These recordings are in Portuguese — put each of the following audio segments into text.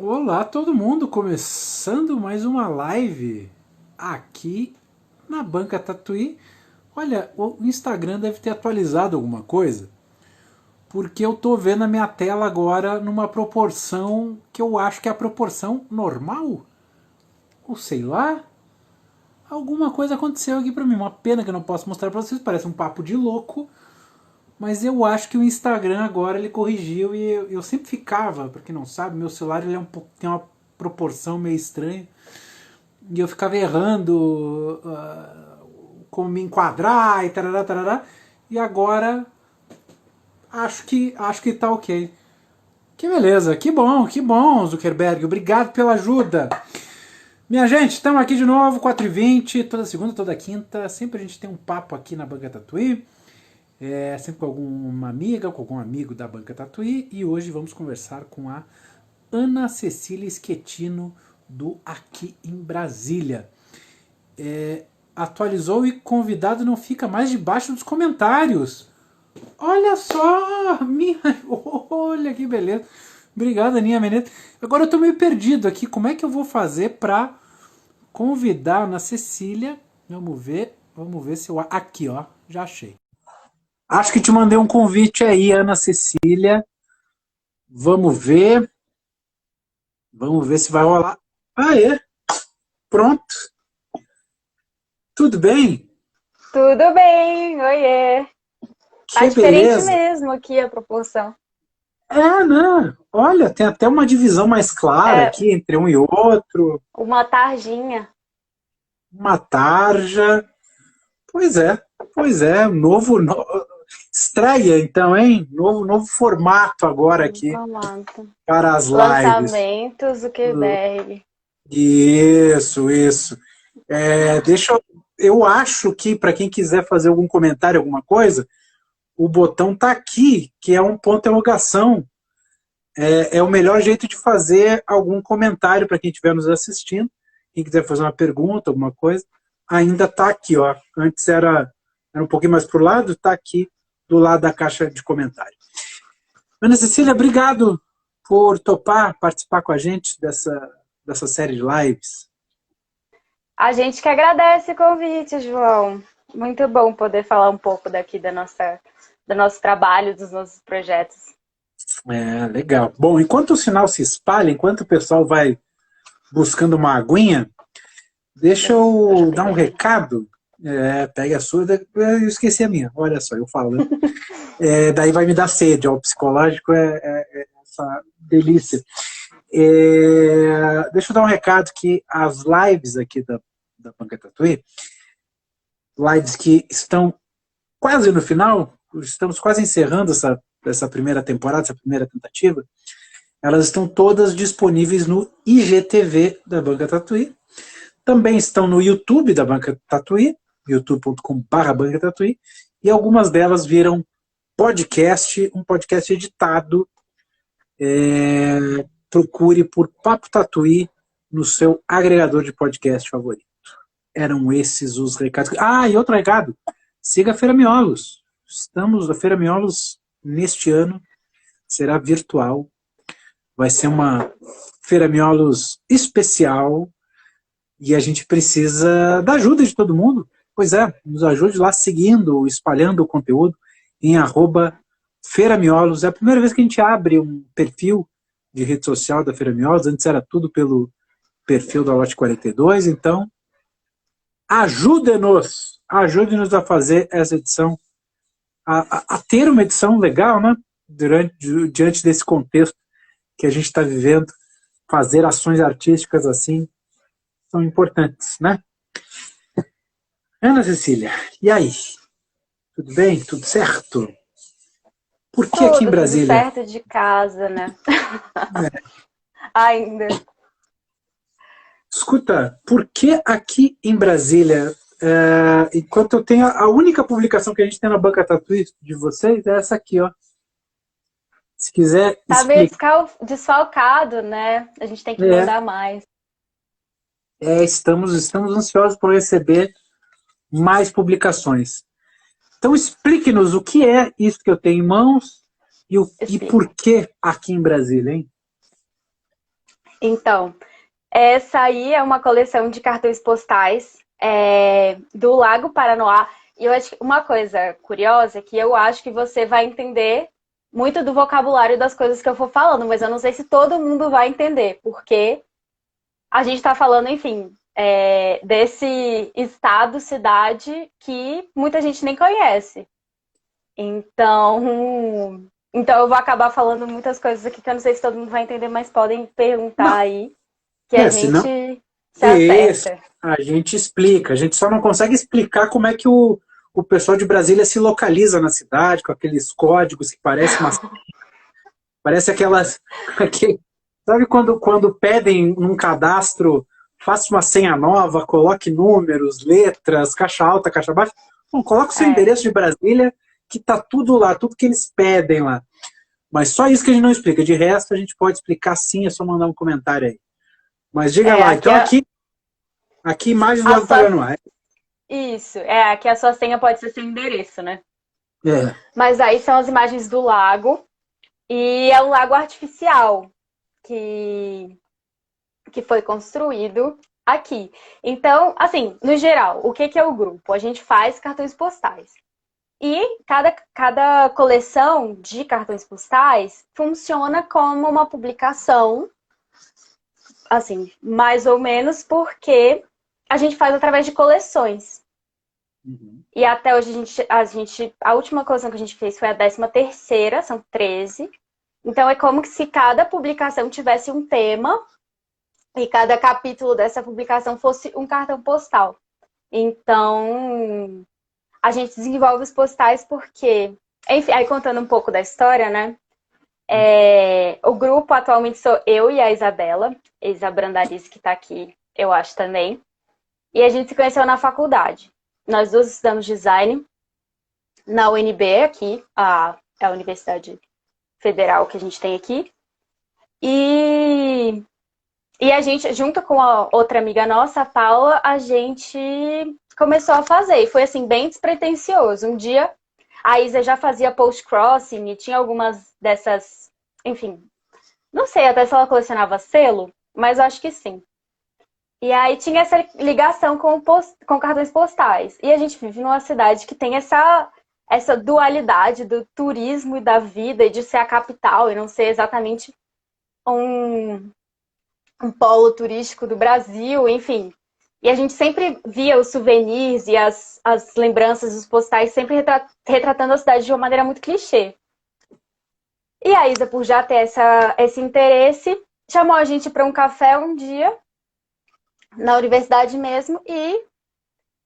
Olá, todo mundo, começando mais uma live aqui na Banca Tatuí. Olha, o Instagram deve ter atualizado alguma coisa, porque eu tô vendo a minha tela agora numa proporção que eu acho que é a proporção normal, ou sei lá. Alguma coisa aconteceu aqui pra mim, uma pena que eu não posso mostrar pra vocês, parece um papo de louco, mas eu acho que o Instagram agora ele corrigiu e eu sempre ficava, pra quem não sabe, meu celular ele é tem uma proporção meio estranha. E eu ficava errando como me enquadrar e tarará, tarará. E agora acho que tá ok. Que beleza, que bom, Zuckerberg. Obrigado pela ajuda. Minha gente, estamos aqui de novo, 4h20, toda segunda, toda quinta. Sempre a gente tem um papo aqui na Banca Tatuí. Sempre com alguma amiga, com algum amigo da Banca Tatuí. E hoje vamos conversar com a Ana Cecília Schettino, do Aqui em Brasília. Atualizou e convidado não fica mais debaixo dos comentários. Olha só! Olha que beleza. Obrigado, Aninha Menezes. Agora eu tô meio perdido aqui. Como é que eu vou fazer pra convidar a Ana Cecília? Vamos ver se eu... Aqui, ó. Já achei. Acho que te mandei um convite aí, Ana Cecília. Vamos ver. Vamos ver se vai rolar. Ah, é? Pronto. Tudo bem? Tudo bem, oiê. Tá Que diferente beleza. mesmo aqui a proporção. Né? Olha, tem até uma divisão mais clara É aqui entre um e outro, uma tarjinha. uma tarja. Pois é, estreia então, hein? Novo formato agora aqui Formato. para as lives. Lançamento Zuckerberg. Isso. Eu acho que para quem quiser fazer algum comentário, alguma coisa, o botão tá aqui, que é um ponto de interrogação. É o melhor jeito de fazer algum comentário para quem estiver nos assistindo. Quem quiser fazer uma pergunta, alguma coisa, ainda está aqui, ó. Antes era um pouquinho mais para o lado, está aqui do lado da caixa de comentário. Ana Cecília, obrigado por topar participar com a gente dessa série de lives. A gente que agradece o convite, João. Muito bom poder falar um pouco daqui do nosso trabalho, dos nossos projetos. Legal. Bom, enquanto o sinal se espalha, enquanto o pessoal vai buscando uma aguinha, deixa Eu já eu dar peguei um a minha. recado. Pega a sua, eu esqueci a minha. Olha só, eu falando. Daí vai me dar sede, ó, o psicológico é essa delícia. Deixa eu dar um recado que as lives aqui da Banca Tatuí, lives que estão quase no final, estamos quase encerrando essa primeira temporada, essa primeira tentativa, elas estão todas disponíveis no IGTV da Banca Tatuí, também estão no YouTube da Banca Tatuí, youtube.com/Banca Tatuí, e algumas delas viram um podcast editado. Procure por Papo Tatuí no seu agregador de podcast favorito. Eram esses os recados. Ah, e outro recado. Siga a Feira Miolos. A Feira Miolos neste ano será virtual. Vai ser uma Feira Miolos especial e a gente precisa da ajuda de todo mundo. Pois é, nos ajude lá seguindo, espalhando o conteúdo em Feira Miolos. É a primeira vez que a gente abre um perfil de rede social da Feira Miolos. Antes era tudo pelo perfil da Lote 42. Então, ajude-nos a fazer essa edição, a ter uma edição legal, né? Diante desse contexto que a gente está vivendo, fazer ações artísticas assim são importantes, né? Ana Cecília, e aí? Tudo bem? Tudo certo? Por que aqui em Tudo Brasília? certo de casa, né? Ainda. Escuta, por que aqui em Brasília, enquanto eu tenho a única publicação que a gente tem na Banca Tatuí de vocês, é essa aqui, ó. Se quiser Tá meio explicar. desfalcado, né? A gente tem que É, mandar mais. estamos ansiosos por receber mais publicações. Então explique-nos o que é isso que eu tenho em mãos e por Explico. que aqui em Brasília, hein? Então, essa aí é uma coleção de cartões postais do Lago Paranoá. E eu acho que uma coisa curiosa é que eu acho que você vai entender muito do vocabulário das coisas que eu for falando, mas eu não sei se todo mundo vai entender, porque a gente está falando, enfim, desse estado, cidade que muita gente nem conhece. Então eu vou acabar falando muitas coisas aqui que eu não sei se todo mundo vai entender, mas podem perguntar Não, aí que a senão. gente se Isso, acerta. a gente explica. A gente só não consegue explicar como é que o pessoal de Brasília se localiza na cidade, com aqueles códigos que parecem umas. Parece aquelas. Sabe quando pedem num cadastro, faça uma senha nova, coloque números, letras, caixa alta, caixa baixa? Bom, coloca o seu É, endereço de Brasília, que tá tudo lá, tudo que eles pedem lá. Mas só isso que a gente não explica. De resto, a gente pode explicar sim, é só mandar um comentário aí. Mas diga lá, aqui então aqui imagens do a Lago sua, Paranoá. isso, aqui a sua senha pode ser seu endereço, né? É. Mas aí são as imagens do lago, e é um lago artificial que, que foi construído aqui. Então, assim, no geral, o que é o grupo? A gente faz cartões postais. E cada coleção de cartões postais funciona como uma publicação, assim, mais ou menos, porque a gente faz através de coleções. Uhum. E até hoje a última coleção que a gente fez foi a 13ª, são 13. Então é como se cada publicação tivesse um tema e cada capítulo dessa publicação fosse um cartão postal. Então, a gente desenvolve os postais porque, enfim, aí contando um pouco da história, né? O grupo atualmente sou eu e a Isabela, Isa Brandalize, que está aqui, eu acho também. E a gente se conheceu na faculdade. Nós duas estudamos design na UNB, aqui, é a Universidade Federal que a gente tem aqui. E, e a gente, junto com a outra amiga nossa, a Paula, a gente começou a fazer. E foi assim, bem despretensioso. Um dia a Isa já fazia post-crossing e tinha algumas dessas, enfim, não sei até se ela colecionava selo, mas acho que sim. E aí tinha essa ligação com cartões postais. E a gente vive numa cidade que tem essa dualidade do turismo e da vida, e de ser a capital e não ser exatamente um, um polo turístico do Brasil, enfim. E a gente sempre via os souvenirs e as lembranças dos postais sempre retratando a cidade de uma maneira muito clichê. E a Isa, por já ter esse interesse, chamou a gente para um café um dia, na universidade mesmo, e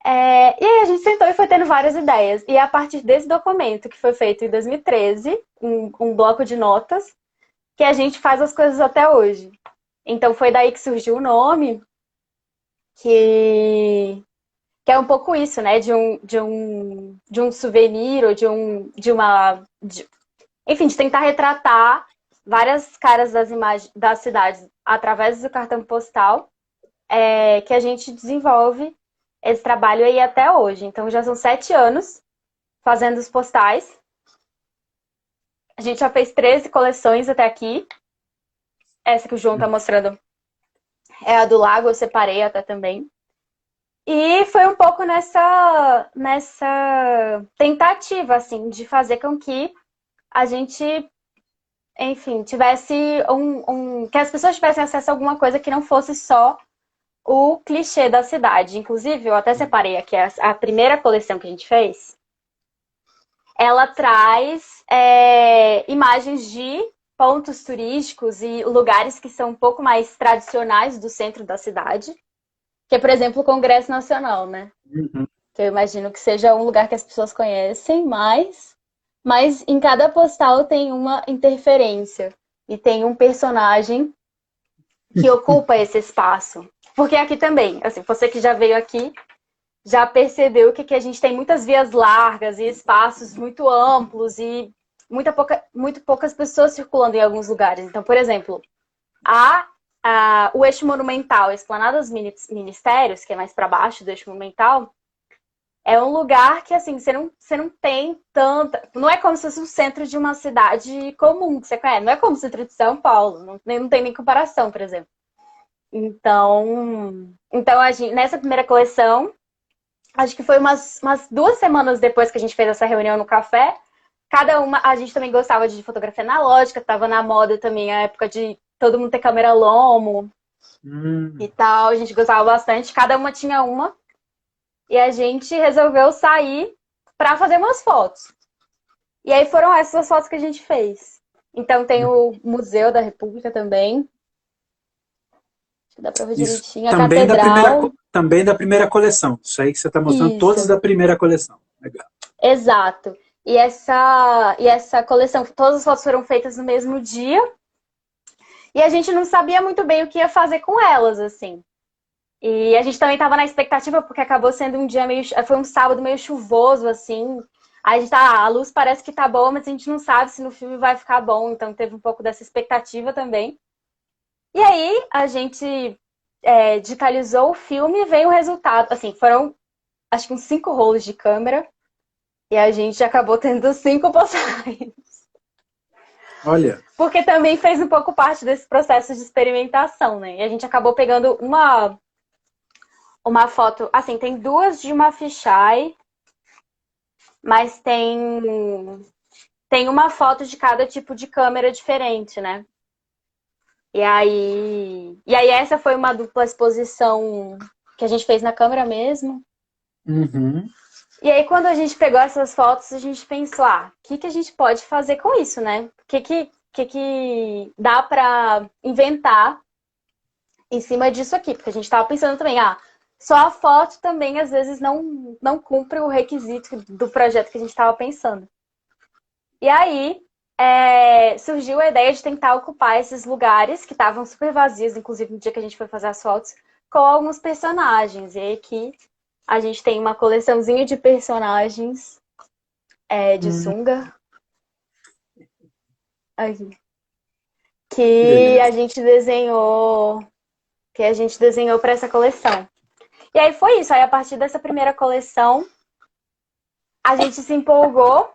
aí a gente sentou e foi tendo várias ideias. E é a partir desse documento, que foi feito em 2013, um bloco de notas, que a gente faz as coisas até hoje. Então foi daí que surgiu o nome, que é um pouco isso, né? De um souvenir ou enfim, de tentar retratar várias caras das imagens das cidades através do cartão postal, que a gente desenvolve esse trabalho aí até hoje. Então já são 7 anos fazendo os postais. A gente já fez 13 coleções até aqui. Essa que o João tá mostrando é a do lago, eu separei até também. E foi um pouco nessa tentativa, assim, de fazer com que a gente, enfim, tivesse que as pessoas tivessem acesso a alguma coisa que não fosse só o clichê da cidade. Inclusive, eu até separei aqui a primeira coleção que a gente fez. Ela traz imagens de pontos turísticos e lugares que são um pouco mais tradicionais do centro da cidade. Que é, por exemplo, o Congresso Nacional, né? Uhum. Que eu imagino que seja um lugar que as pessoas conhecem, mas em cada postal tem uma interferência. E tem um personagem que ocupa esse espaço. Porque aqui também, assim, você que já veio aqui, já percebeu que a gente tem muitas vias largas e espaços muito amplos e muito poucas pessoas circulando em alguns lugares. Então, por exemplo, o eixo monumental, a Esplanada dos Ministérios, que é mais para baixo do eixo monumental, é um lugar que, assim, você não tem tanta... Não é como se fosse o centro de uma cidade comum que você conhece. Não é como o centro de São Paulo. Não tem nem comparação, por exemplo. Então nessa primeira coleção, acho que foi umas 2 semanas depois que a gente fez essa reunião no café, cada uma, a gente também gostava de fotografia analógica, tava na moda também a época de todo mundo ter câmera Lomo e tal, a gente gostava bastante, cada uma tinha uma, e a gente resolveu sair para fazer umas fotos. E aí foram essas as fotos que a gente fez. Então tem o Museu da República também, acho que dá pra ver Isso direitinho, a Catedral. também da primeira coleção. Isso aí que você está mostrando, todos Isso, da primeira coleção. Legal. exato. E essa coleção, todas as fotos foram feitas no mesmo dia. E a gente não sabia muito bem o que ia fazer com elas, assim. E a gente também estava na expectativa, porque acabou sendo um dia meio. Foi um sábado meio chuvoso, assim. Aí a gente tá, a luz parece que tá boa, mas a gente não sabe se no filme vai ficar bom. Então teve um pouco dessa expectativa também. E aí a gente digitalizou o filme e veio o resultado. Assim, foram acho que uns 5 rolos de câmera. E a gente acabou tendo 5 postagens. Olha. Porque também fez um pouco parte desse processo de experimentação, né? E a gente acabou pegando uma foto. Assim, tem duas de uma fisheye, mas tem uma foto de cada tipo de câmera diferente, né? E aí essa foi uma dupla exposição que a gente fez na câmera mesmo. Uhum. E aí, quando a gente pegou essas fotos, a gente pensou, o que a gente pode fazer com isso, né? O que dá pra inventar em cima disso aqui? Porque a gente tava pensando também, só a foto também, às vezes, não cumpre o requisito do projeto que a gente estava pensando. E aí, surgiu a ideia de tentar ocupar esses lugares que estavam super vazios, inclusive no dia que a gente foi fazer as fotos, com alguns personagens. E aí aqui a gente tem uma coleçãozinha de personagens de sunga. Aqui. Que a Beleza. gente desenhou. Que a gente desenhou para essa coleção. E aí foi isso. Aí a partir dessa primeira coleção, a gente se empolgou.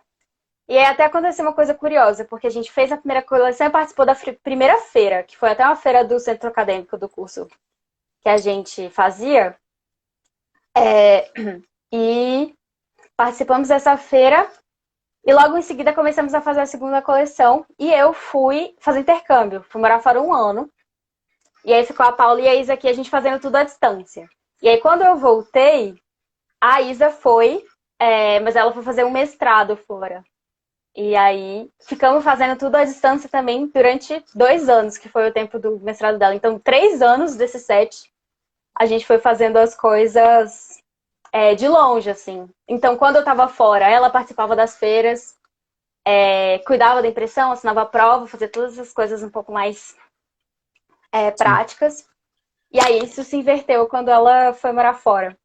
E aí até aconteceu uma coisa curiosa, porque a gente fez a primeira coleção e participou da primeira feira, que foi até uma feira do centro acadêmico do curso que a gente fazia. E participamos dessa feira e logo em seguida começamos a fazer a segunda coleção. E eu fui fazer intercâmbio, fui morar fora um ano. E aí ficou a Paula e a Isa aqui, a gente fazendo tudo à distância. E aí quando eu voltei, a Isa foi, mas ela foi fazer um mestrado fora. E aí ficamos fazendo tudo à distância também durante 2 anos, que foi o tempo do mestrado dela. Então, 3 anos desses 7, a gente foi fazendo as coisas de longe, assim. Então, quando eu tava fora, ela participava das feiras, cuidava da impressão, assinava a prova, fazia todas essas coisas um pouco mais práticas. E aí isso se inverteu quando ela foi morar fora.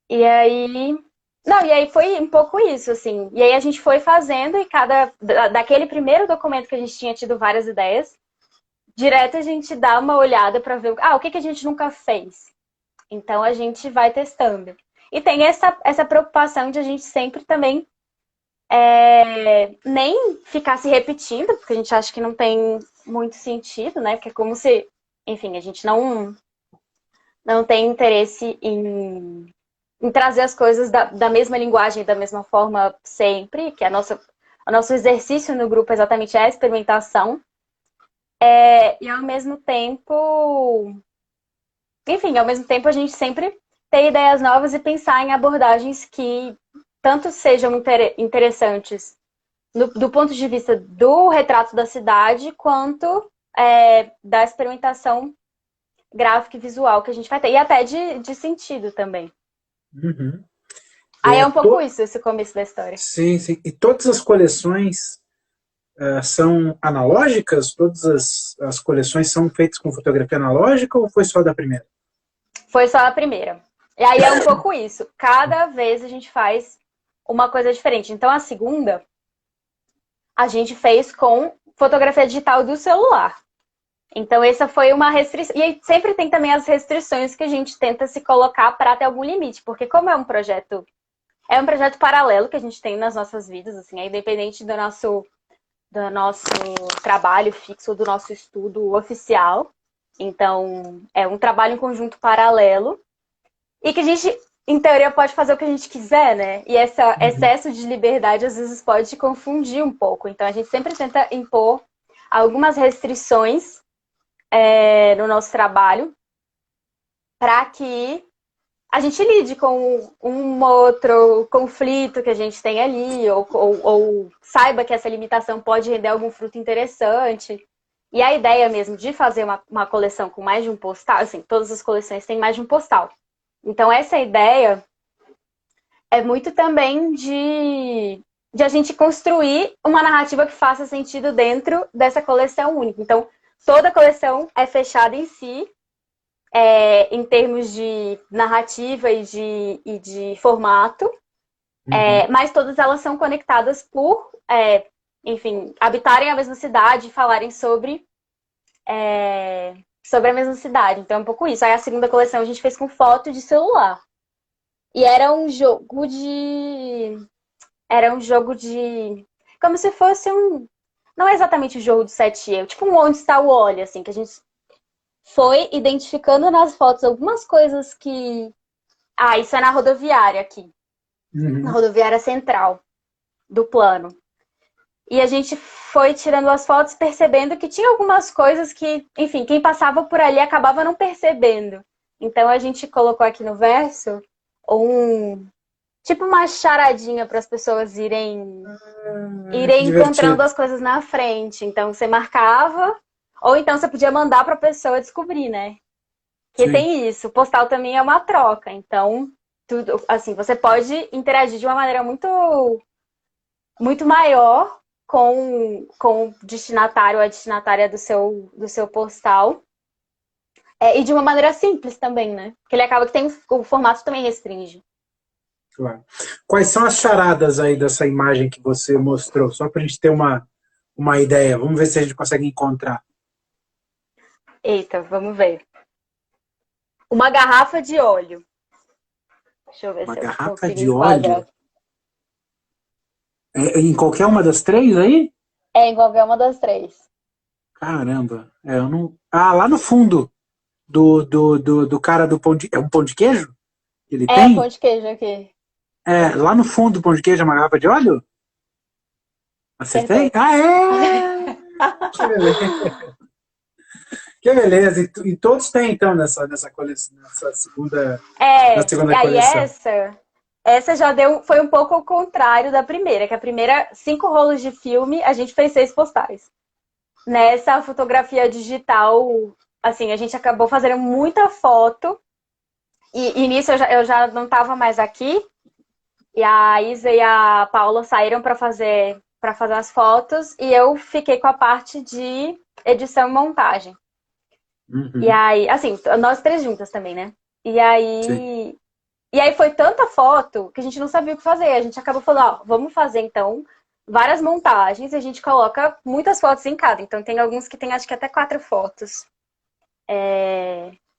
E aí. Não, e aí foi um pouco isso, assim. E aí a gente foi fazendo e daquele primeiro documento que a gente tinha tido várias ideias, direto a gente dá uma olhada para ver o que a gente nunca fez. Então a gente vai testando. E tem essa preocupação de a gente sempre também nem ficar se repetindo, porque a gente acha que não tem muito sentido, né? Porque é como se, enfim, a gente não tem interesse em trazer as coisas da mesma linguagem, da mesma forma sempre, que o nosso exercício no grupo exatamente é a experimentação. E ao mesmo tempo, enfim, ao mesmo tempo a gente sempre ter ideias novas e pensar em abordagens que tanto sejam interessantes do ponto de vista do retrato da cidade, quanto da experimentação gráfica e visual que a gente vai ter. E até de sentido também. Uhum. Aí é um pouco isso, esse começo da história. Sim, sim. E todas as coleções são analógicas? Todas as coleções são feitas com fotografia analógica ou foi só da primeira? Foi só a primeira. E aí é um pouco isso. Cada vez a gente faz uma coisa diferente. Então a segunda, a gente fez com fotografia digital do celular. Então essa foi uma restrição. E aí sempre tem também as restrições que a gente tenta se colocar para ter algum limite. Porque como é um projeto paralelo que a gente tem nas nossas vidas, assim, independente do nosso trabalho fixo, do nosso estudo oficial. Então, é um trabalho em conjunto paralelo e que a gente, em teoria, pode fazer o que a gente quiser, né? E esse Uhum. excesso de liberdade, às vezes, pode confundir um pouco. Então, a gente sempre tenta impor algumas restrições no nosso trabalho para que a gente lide com um outro conflito que a gente tem ali, ou saiba que essa limitação pode render algum fruto interessante. E a ideia mesmo de fazer uma coleção com mais de um postal, assim, todas as coleções têm mais de um postal. Então, essa ideia é muito também de a gente construir uma narrativa que faça sentido dentro dessa coleção única. Então, toda coleção é fechada em si, em termos de narrativa e de formato, Uhum. mas todas elas são conectadas por, enfim, habitarem a mesma cidade e falarem sobre a mesma cidade. Então é um pouco isso. Aí a segunda coleção a gente fez com foto de celular. E era um jogo de. Era um jogo de. Como se fosse um. Não é exatamente o jogo do 7 tipo um Onde Está o Olho, assim, que a gente foi identificando nas fotos algumas coisas que. Ah, isso é na rodoviária aqui. Na Uhum. rodoviária central do plano. E a gente foi tirando as fotos, percebendo que tinha algumas coisas que, enfim, quem passava por ali acabava não percebendo. Então a gente colocou aqui no verso um tipo uma charadinha para as pessoas Que irem encontrando divertido. as coisas na frente. Então você marcava, ou então você podia mandar para a pessoa descobrir, né? Que Sim. tem isso. O postal também é uma troca. Então, tudo, assim, você pode interagir de uma maneira muito maior com o destinatário ou a destinatária do seu postal. E de uma maneira simples também, né? Porque ele acaba que tem o formato também restringe. Claro. Quais são as charadas aí dessa imagem que você mostrou? Só para a gente ter uma ideia. Vamos ver se a gente consegue encontrar. Eita, vamos ver. Uma garrafa de óleo. Deixa eu ver Uma se eu garrafa consigo de enquadrar. óleo? Em qualquer uma das três aí? É em qualquer uma das três. Caramba. Eu não. Ah, lá no fundo do cara do pão de. É um pão de queijo? Que ele É pão tem? de queijo aqui. É, lá no fundo do pão de queijo é uma garrafa de óleo? Acertei? Acertou. Ah, é! Que beleza. Que beleza. E todos têm, então, nessa coleção, na segunda Aí coleção. essa já deu, foi um pouco ao contrário da primeira, que a primeira, 5 rolos de filme, a gente fez 6 postais. Nessa fotografia digital, assim, a gente acabou fazendo muita foto. E nisso eu já não estava mais aqui. E a Isa e a Paula saíram para fazer as fotos. E eu fiquei com a parte de edição e montagem. E Uhum, aí, assim, nós três juntas também, né? E sim. aí. E aí foi tanta foto que a gente não sabia o que fazer. A gente acabou falando, ó, vamos fazer então várias montagens e a gente coloca muitas fotos em cada. Então tem alguns que tem acho que até 4 fotos.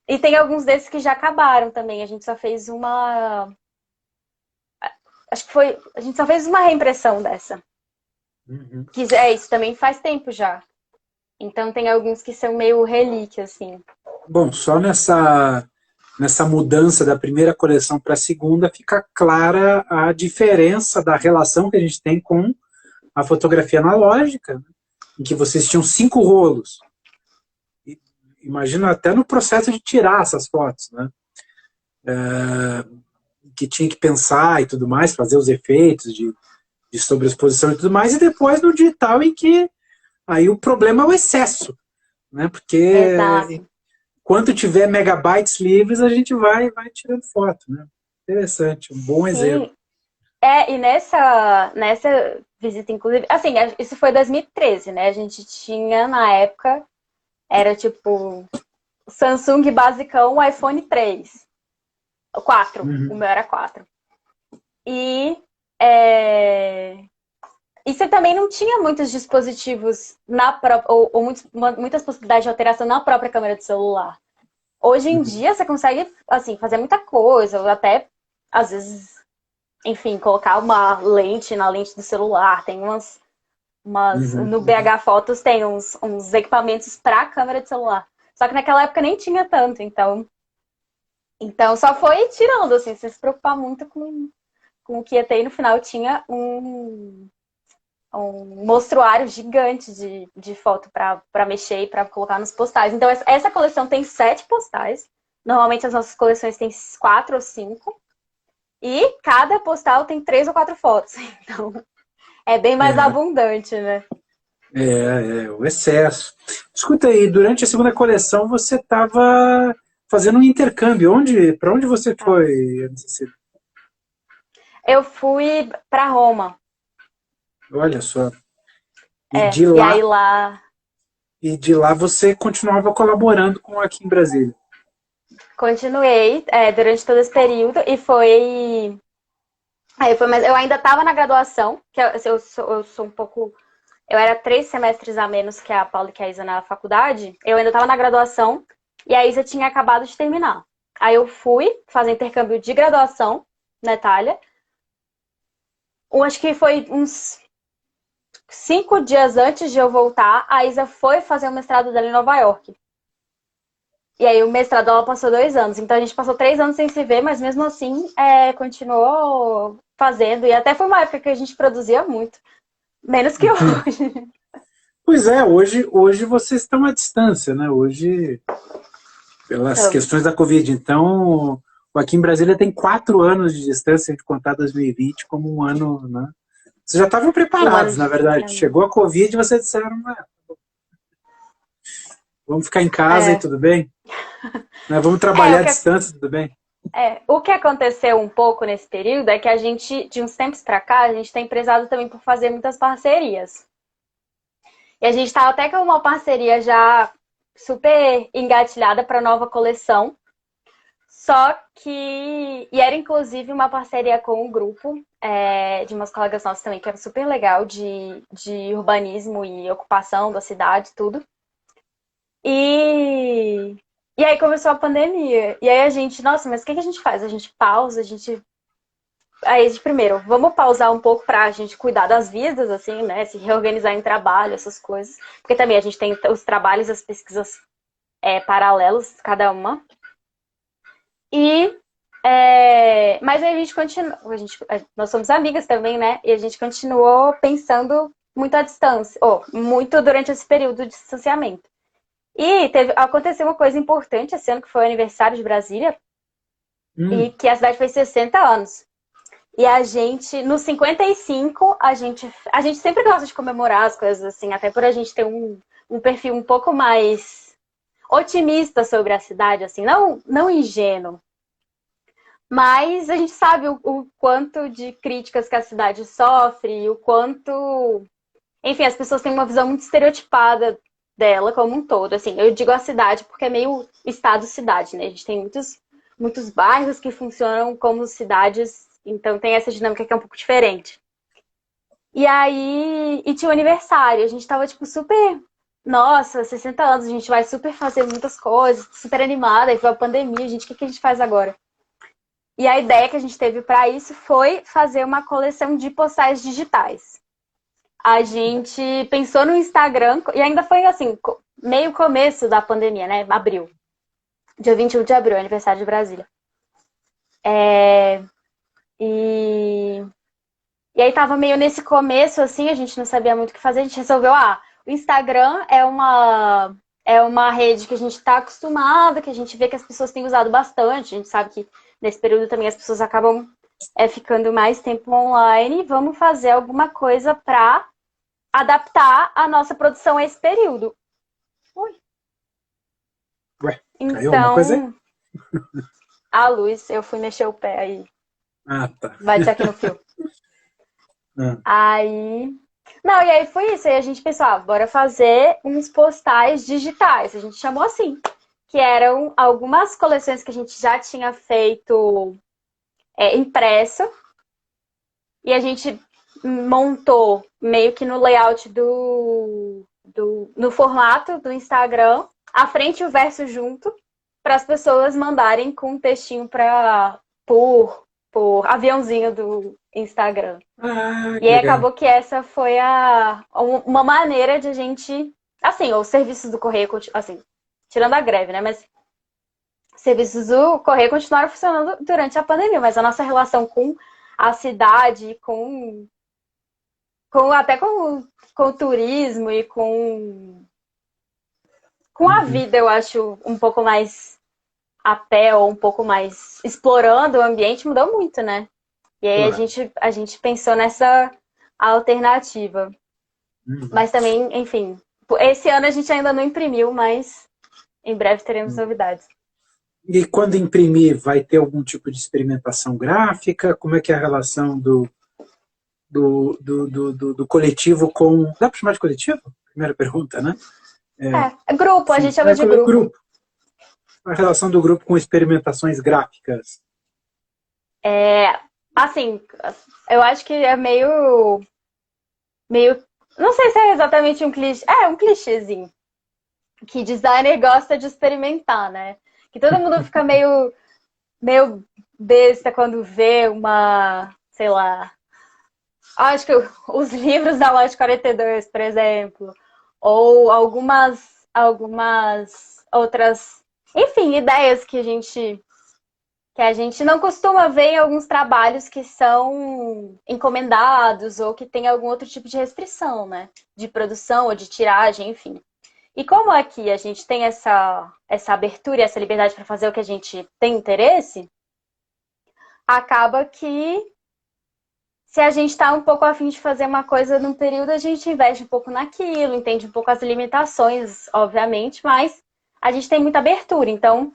E tem alguns desses que já acabaram também. A gente só fez uma. Acho que foi. A gente só fez uma reimpressão dessa. Uhum. Que é isso, também faz tempo já. Então tem alguns que são meio relíquia, assim. Bom, só nessa mudança da primeira coleção para a segunda fica clara a diferença da relação que a gente tem com a fotografia analógica, né, em que vocês tinham 5 rolos. Imagina até no processo de tirar essas fotos, né? Que tinha que pensar e tudo mais, fazer os efeitos de sobreexposição e tudo mais, e depois no digital em que aí o problema é o excesso, né? Porque Exato. quando tiver megabytes livres, a gente vai tirando foto, né? Interessante, um bom exemplo. Sim. E nessa visita, inclusive, assim, isso foi 2013, né? A gente tinha, na época, era tipo Samsung basicão, iPhone 3. 4. O Uhum, meu era 4. E é, e você também não tinha muitos dispositivos na própria, ou muitas possibilidades de alteração na própria câmera do celular. Hoje em uhum, dia você consegue, assim, fazer muita coisa, ou até, às vezes, enfim, colocar uma lente na lente do celular. Tem uhum, no uhum. BH Fotos tem uns equipamentos para câmera de celular. Só que naquela época nem tinha tanto, então só foi tirando, assim, sem se preocupar muito com o que ia ter. E no final tinha um mostruário gigante de foto para mexer e para colocar nos postais. Então, essa coleção tem 7 postais. Normalmente as nossas coleções têm 4 ou 5. E cada postal tem 3 ou 4 fotos. Então, é bem mais É, abundante, né? o excesso. Escuta aí, durante a segunda coleção você estava fazendo um intercâmbio. Para onde você foi, Ana Cecília? Eu fui para Roma. Olha só. E de E aí lá, lá você continuava colaborando com aqui em Brasília. continuei durante todo esse período e foi. Mas eu ainda estava na graduação, que eu sou um pouco. Eu era 3 semestres a menos que a Paula e que a Isa na faculdade. Eu ainda estava na graduação e a Isa tinha acabado de terminar. Aí eu fui fazer intercâmbio de graduação na Itália. Acho que foi uns 5 dias antes de eu voltar, a Isa foi fazer o mestrado dela em Nova York. E aí o mestrado ela passou 2 anos. Então a gente passou 3 anos sem se ver, mas mesmo assim continuou fazendo. E até foi uma época que a gente produzia muito. Menos que hoje. Pois é, hoje vocês estão à distância, né? Hoje, pelas Estamos. questões da Covid. Então, aqui em Brasília tem 4 anos de distância, de contar 2020 como um ano, né? Vocês já estavam Um ano preparados, de na verdade. distanciamento. Chegou a Covid e vocês disseram, vamos ficar em casa e É. tudo bem? Né? Vamos É, trabalhar à distância, tudo bem? o que aconteceu um pouco nesse período é que a gente, de uns tempos pra cá, a gente tem prezado também por fazer muitas parcerias. E a gente estava até com uma parceria já super engatilhada para nova coleção. Só que. E era inclusive uma parceria com um grupo de umas colegas nossas também, que era super legal, de urbanismo e ocupação da cidade, tudo. E, e aí começou a pandemia. E aí a gente, nossa, mas o que a gente faz? A gente pausa, a gente. Aí, primeiro, vamos pausar um pouco pra gente cuidar das vidas, assim, né? Se reorganizar em trabalho, essas coisas. Porque também a gente tem os trabalhos, as pesquisas paralelos, cada uma. Mas aí a gente continua. Nós somos amigas também, né? E a gente continuou pensando muito à distância, ou muito durante esse período de distanciamento. E aconteceu uma coisa importante esse ano, que foi o aniversário de Brasília, e que a cidade fez 60 anos. E a gente, nos 55, a gente sempre gosta de comemorar as coisas assim, até por a gente ter um perfil um pouco mais otimista sobre a cidade, assim, não ingênuo. Mas a gente sabe o quanto de críticas que a cidade sofre, o quanto. Enfim, as pessoas têm uma visão muito estereotipada dela como um todo. Assim, eu digo a cidade porque é meio estado-cidade, né? A gente tem muitos bairros que funcionam como cidades, então tem essa dinâmica que é um pouco diferente. E aí, tinha o aniversário, a gente tava, tipo, super. Nossa, 60 anos, a gente vai super fazer muitas coisas, super animada, aí foi a pandemia, gente, o que a gente faz agora? E a ideia que a gente teve para isso foi fazer uma coleção de postais digitais. A gente pensou no Instagram, e ainda foi assim, meio começo da pandemia, né? Abril. Dia 21 de abril, aniversário de Brasília. E aí tava meio nesse começo, assim, a gente não sabia muito o que fazer, a gente resolveu, o Instagram é uma rede que a gente está acostumado, que a gente vê que as pessoas têm usado bastante, a gente sabe que nesse período também as pessoas acabam ficando mais tempo online, vamos fazer alguma coisa para adaptar a nossa produção a esse período. Ui. Ué, caiu alguma coisa aí? Então, a luz, eu fui mexer o pé aí, Ah, tá. bate aqui no fio. Ah, Aí. Não, e aí foi isso. Aí a gente pensou, bora fazer uns postais digitais. A gente chamou assim. Que eram algumas coleções que a gente já tinha feito impresso. E a gente montou meio que no layout no formato do Instagram, a frente e o verso junto, para as pessoas mandarem com um textinho por aviãozinho do Instagram. E que aí legal. acabou que essa foi uma maneira de a gente. Assim, os serviços do correio, assim, tirando a greve, né? Mas serviços do correio continuaram funcionando durante a pandemia, mas a nossa relação com a cidade, até com o turismo e com a Uhum. vida, eu acho, um pouco mais a pé ou um pouco mais explorando o ambiente, mudou muito, né? E aí Claro. a gente pensou nessa alternativa. Uhum. Mas também, enfim, esse ano a gente ainda não imprimiu, mas em breve teremos Uhum. novidades. E quando imprimir, vai ter algum tipo de experimentação gráfica? Como é que é a relação do coletivo com. Dá para chamar de coletivo? Primeira pergunta, né? É, grupo, a Sim, gente chama de grupo. grupo. A relação do grupo com experimentações gráficas. É, assim, eu acho que é meio, não sei se é exatamente um clichê, um clichêzinho, que designer gosta de experimentar, né? Que todo mundo fica meio besta quando vê sei lá, acho que os livros da Loja 42, por exemplo, ou algumas outras, enfim, ideias que a gente não costuma ver em alguns trabalhos que são encomendados ou que tem algum outro tipo de restrição, né? De produção ou de tiragem, enfim. E como aqui a gente tem essa abertura e essa liberdade para fazer o que a gente tem interesse, acaba que se a gente está um pouco afim de fazer uma coisa num período, a gente investe um pouco naquilo, entende um pouco as limitações, obviamente, mas a gente tem muita abertura. Então,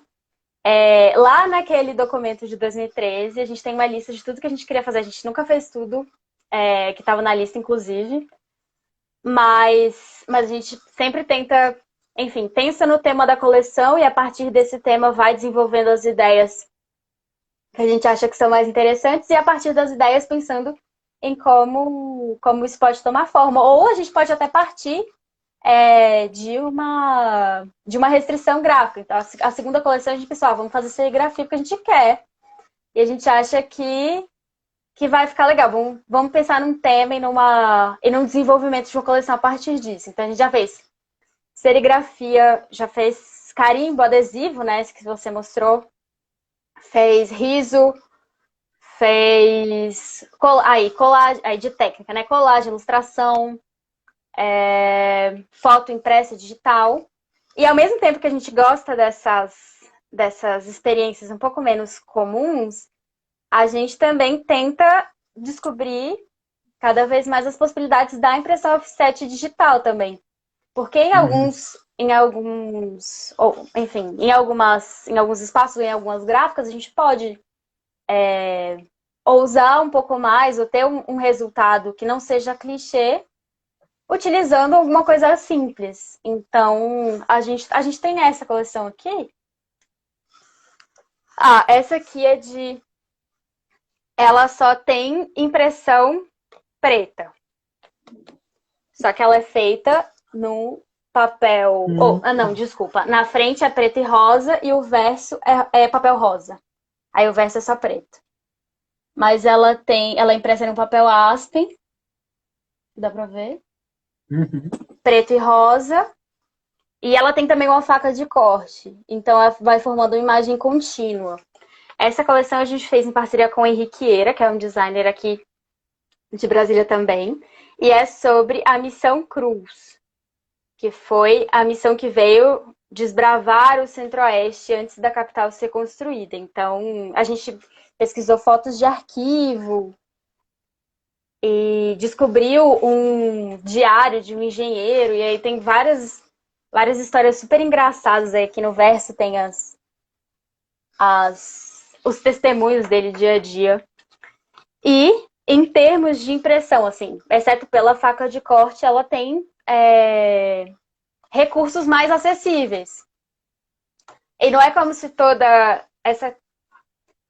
lá naquele documento de 2013, a gente tem uma lista de tudo que a gente queria fazer. A gente nunca fez tudo que estava na lista, inclusive, mas a gente sempre tenta, enfim, pensa no tema da coleção e a partir desse tema vai desenvolvendo as ideias que a gente acha que são mais interessantes e a partir das ideias pensando em como isso pode tomar forma. Ou a gente pode até partir de uma restrição gráfica. Então, a segunda coleção a gente pensou, vamos fazer serigrafia porque a gente quer. E a gente acha que vai ficar legal. Vamos pensar num tema e num desenvolvimento de uma coleção a partir disso. Então, a gente já fez serigrafia, já fez carimbo, adesivo, né? Esse que você mostrou. Fez riso, fez colagem, aí de técnica, né? Colagem, ilustração, foto impressa digital. E ao mesmo tempo que a gente gosta dessas experiências um pouco menos comuns, a gente também tenta descobrir cada vez mais as possibilidades da impressão offset digital também. Porque Uhum. ou, enfim, em alguns espaços, em algumas gráficas, a gente pode ousar um pouco mais ou ter um resultado que não seja clichê, utilizando alguma coisa simples. Então, a gente tem essa coleção aqui. Essa aqui é de. Ela só tem impressão preta. Só que ela é feita no papel. Não, desculpa. Na frente é preto e rosa e o verso é papel rosa. Aí o verso é só preto. Mas ela é impressa no papel Aspen. Dá pra ver? Uhum. Preto e rosa. E ela tem também uma faca de corte. Então ela vai formando uma imagem contínua. Essa coleção a gente fez em parceria com o Henriqueira, que é um designer aqui de Brasília também. E é sobre a Missão Cruz, que foi a missão que veio desbravar o Centro-Oeste antes da capital ser construída. Então, a gente pesquisou fotos de arquivo e descobriu um diário de um engenheiro. E aí tem várias histórias super engraçadas aí. Aqui no verso tem os testemunhos dele dia a dia. E em termos de impressão, assim, exceto pela faca de corte, ela tem recursos mais acessíveis. E não é como se toda essa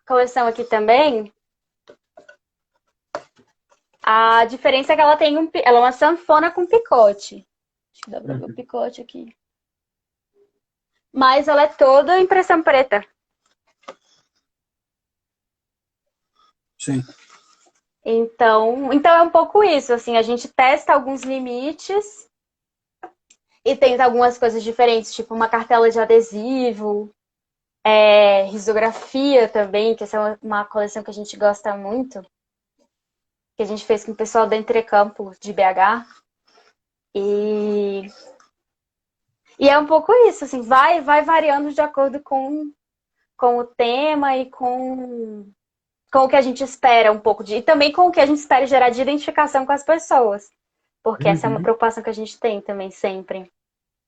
coleção aqui também. A diferença é que ela tem ela é uma sanfona com picote. Acho que dá pra ver o picote aqui. Mas ela é toda impressão preta. Sim. Então é um pouco isso, assim, a gente testa alguns limites E tem algumas coisas diferentes, tipo uma cartela de adesivo, risografia também, que essa é uma coleção que a gente gosta muito, que a gente fez com o pessoal da Entrecampo de BH. E é um pouco isso, assim, vai variando de acordo com o tema e com o que a gente espera um pouco e também com o que a gente espera gerar de identificação com as pessoas. Porque essa é uma Uhum. preocupação que a gente tem também sempre,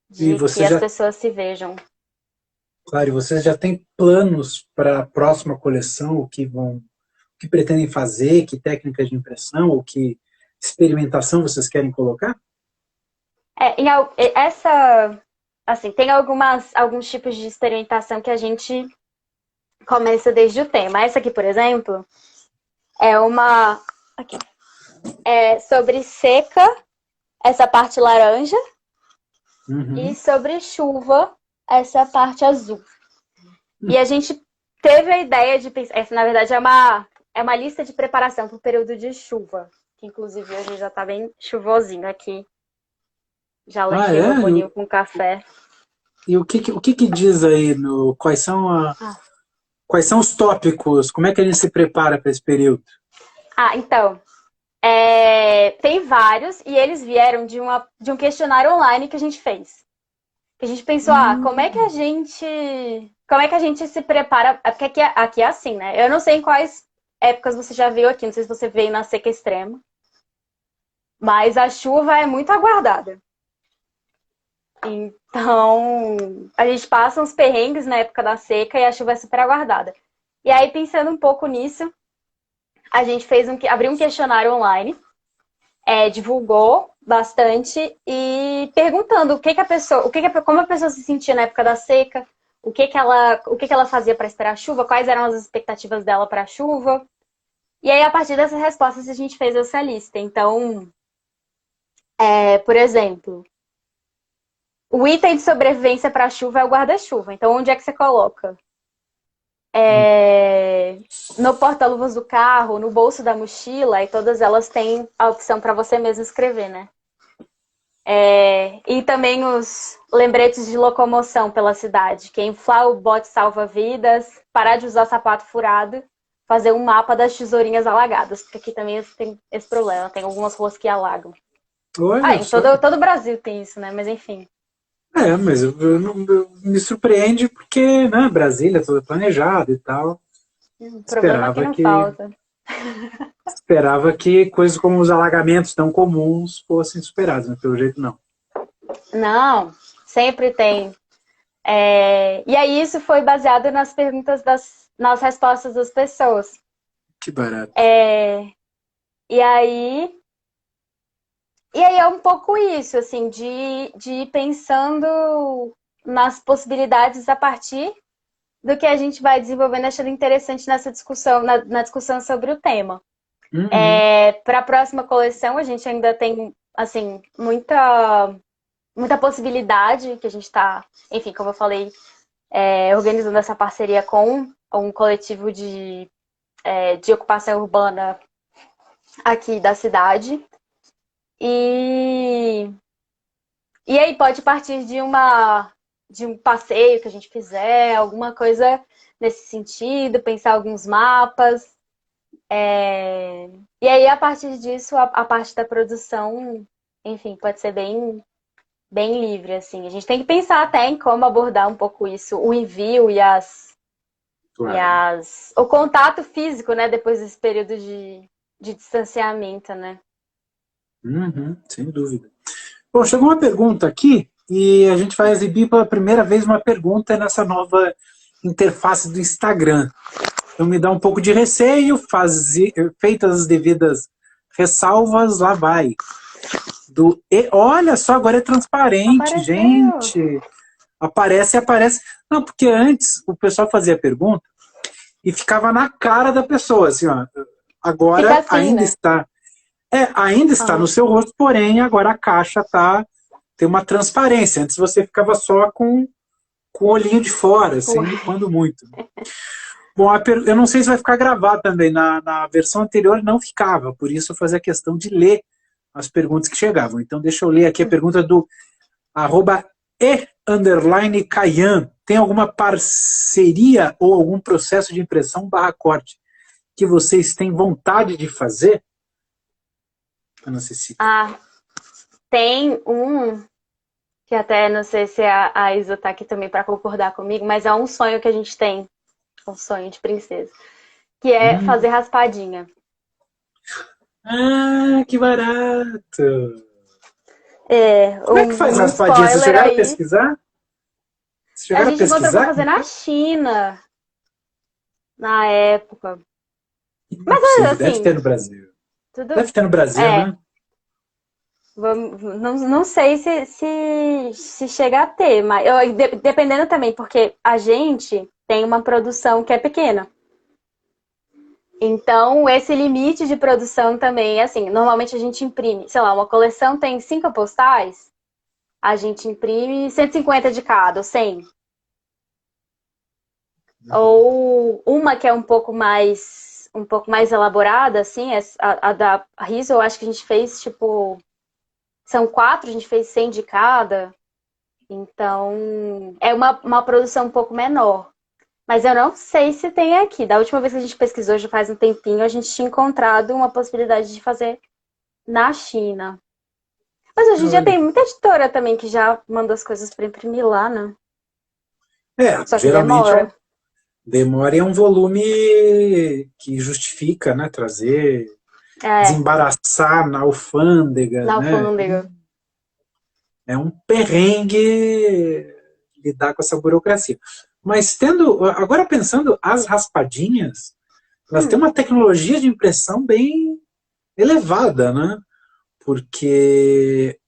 E de que você as já, pessoas se vejam. claro, e vocês já têm planos para a próxima coleção, o que pretendem fazer, que técnicas de impressão, ou que experimentação vocês querem colocar? Assim, tem alguns tipos de experimentação que a gente começa desde o tema. Essa aqui, por exemplo, é uma aqui, sobre seca, essa parte laranja, e Uhum. sobre chuva, essa parte azul. E a gente teve a ideia de pensar. Essa, na verdade, é uma lista de preparação para o período de chuva. Que, inclusive, hoje já está bem chuvosinho aqui. Já Ah, lanchei meu é? bolinho com café. E o que que diz aí no Ah, quais são os tópicos? Como é que a gente se prepara para esse período? então. Tem vários, e eles vieram de um questionário online que a gente fez. Que a gente pensou, como é que a Hum, gente. Como é que a gente se prepara? Porque aqui é assim, né? Eu não sei em quais épocas você já veio aqui, não sei se você veio na seca extrema. Mas a chuva é muito aguardada. Então, a gente passa uns perrengues na época da seca e a chuva é super aguardada. E aí, pensando um pouco nisso, a gente abriu um questionário online, divulgou bastante e perguntando como a pessoa se sentia na época da seca, o que ela fazia para esperar a chuva, quais eram as expectativas dela para a chuva. E aí, a partir dessas respostas, a gente fez essa lista. Então, por exemplo, o item de sobrevivência para a chuva é o guarda-chuva. Então, onde é que você coloca? No porta-luvas do carro, no bolso da mochila, e todas elas têm a opção para você mesmo escrever, né? E também os lembretes de locomoção pela cidade, que é inflar o bote salva-vidas, parar de usar sapato furado, fazer um mapa das tesourinhas alagadas, porque aqui também tem esse problema, tem algumas ruas que alagam. olha Em só. todo o Brasil tem isso, né? Mas enfim. É, mas me surpreende porque, né, Brasília é toda planejada e tal. Problema que Esperava não que falta. esperava que coisas como os alagamentos tão comuns fossem superadas, mas pelo jeito não. Não, sempre tem. E aí isso foi baseado nas perguntas nas respostas das pessoas. Que barato. E aí, é um pouco isso, assim, de ir pensando nas possibilidades a partir do que a gente vai desenvolvendo, achando interessante nessa discussão, na discussão sobre o tema. Uhum. Para a próxima coleção, a gente ainda tem, assim, muita possibilidade que a gente está, enfim, como eu falei, organizando essa parceria com um coletivo de ocupação urbana aqui da cidade. E, aí pode partir de um passeio que a gente fizer, alguma coisa nesse sentido, pensar alguns mapas. E aí, a partir disso, a parte da produção, enfim, pode ser bem livre, assim. A gente tem que pensar até em como abordar um pouco isso, o envio Claro. o contato físico, né, depois desse período de distanciamento, né? Uhum, sem dúvida. Bom, chegou uma pergunta aqui e a gente vai exibir pela primeira vez uma pergunta nessa nova interface do Instagram. Então me dá um pouco de receio, feitas as devidas ressalvas, lá vai. Olha só, agora é transparente, Apareceu! gente. Aparece. Não, porque antes o pessoal fazia pergunta e ficava na cara da pessoa, assim, ó. Fica Agora assim, né? ainda está no Aham. seu rosto, porém agora a caixa tem uma transparência. Antes você ficava só com o olhinho de fora, assim, quando muito. Bom, eu não sei se vai ficar gravado também. Na versão anterior não ficava, por isso eu fazia questão de ler as perguntas que chegavam. Então deixa eu ler aqui a pergunta do arroba _Caian. Tem alguma parceria ou algum processo de impressão barra corte que vocês têm vontade de fazer? Ana Cecília. Ah, tem um que até não sei se a Isa tá aqui também para concordar comigo, mas é um sonho que a gente tem, um sonho de princesa, que é fazer raspadinha. Ah, que barato! Como é que faz Um raspadinha? Vocês spoiler chegaram a aí. pesquisar? Vocês A chegaram a gente encontrou pra pesquisar? fazer na China, na época. Não é Mas possível, deve ter assim, no Brasil. tudo. Deve ter no Brasil, É, né? não sei se chega a ter, mas dependendo também, porque a gente tem uma produção que é pequena. Então, esse limite de produção também, assim, normalmente a gente imprime, sei lá, uma coleção tem 5 postais, a gente imprime 150 de cada, ou 100. Ou uma que é um pouco mais elaborada, assim, a da Riso, eu acho que a gente fez, tipo, são 4, a gente fez 100 de cada. Então, é uma produção um pouco menor. Mas eu não sei se tem aqui. Da última vez que a gente pesquisou, já faz um tempinho, a gente tinha encontrado uma possibilidade de fazer na China. Mas hoje em dia Olha. tem muita editora também que já manda as coisas para imprimir lá, né? Só que Geralmente demora. demora e é um volume que justifica, né? Trazer, É, desembaraçar na alfândega, na né? alfândega. É um perrengue lidar com essa burocracia. Mas agora pensando, as raspadinhas, elas têm uma tecnologia de impressão bem elevada, né? Porque,